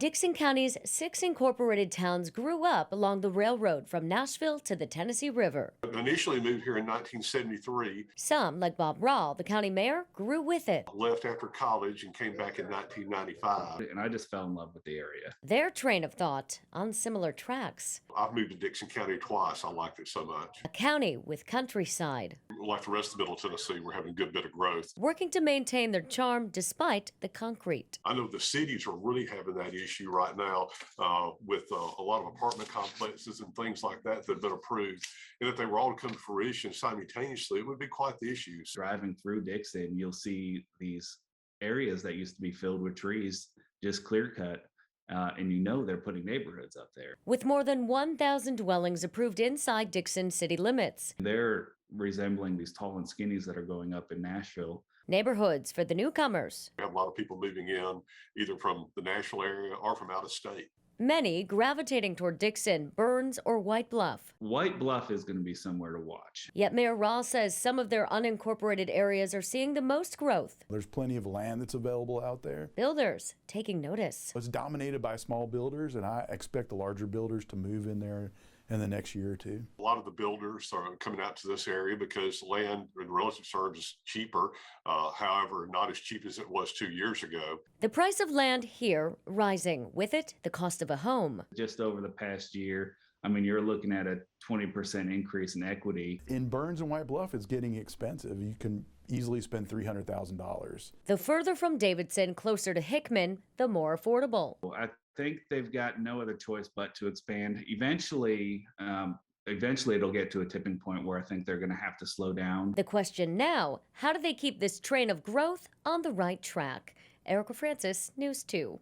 Dickson County's 6 incorporated towns grew up along the railroad from Nashville to the Tennessee River. Initially moved here in 1973, Some, like Bob Rawl, the county mayor, grew with it. left after college and came back in 1995. And I just fell in love with the area. Their train of thought on similar tracks. I've moved to Dickson County twice. I liked it so much. A county with countryside, Like the rest of Middle Tennessee, we're having a good bit of growth. working to maintain their charm despite the concrete. I know the cities are really having that issue right now with a lot of apartment complexes and things like that that have been approved. And if they were all to come to fruition simultaneously, it would be quite the issue. Driving through Dickson, you'll see these areas that used to be filled with trees just clear cut. And you know they're putting neighborhoods up there. With more than 1,000 dwellings approved inside Dickson city limits. They're resembling these tall and skinnies that are going up in Nashville. Neighborhoods for the newcomers. We have a lot of people moving in either from the Nashville area or from out of state. Many gravitating toward Dickson, Burns, or White Bluff. White Bluff is going to be somewhere to watch. Yet Mayor Rawl says some of their unincorporated areas are seeing the most growth. There's plenty of land that's available out there. Builders taking notice. It's dominated by small builders, and I expect the larger builders to move in there in the next year or two. A lot of the builders are coming out to this area because land in relative terms is cheaper. However, not as cheap as it was 2 years ago. The price of land here rising. With it, the cost of a home. Just over the past year, I mean, you're looking at a 20% increase in equity. In Burns and White Bluff, it's getting expensive. You can easily spend $300,000. The further from Davidson, closer to Hickman, the more affordable. I think they've got no other choice but to expand. Eventually it'll get to a tipping point where I think they're going to have to slow down. The question now, how do they keep this train of growth on the right track? Erica Francis, News 2.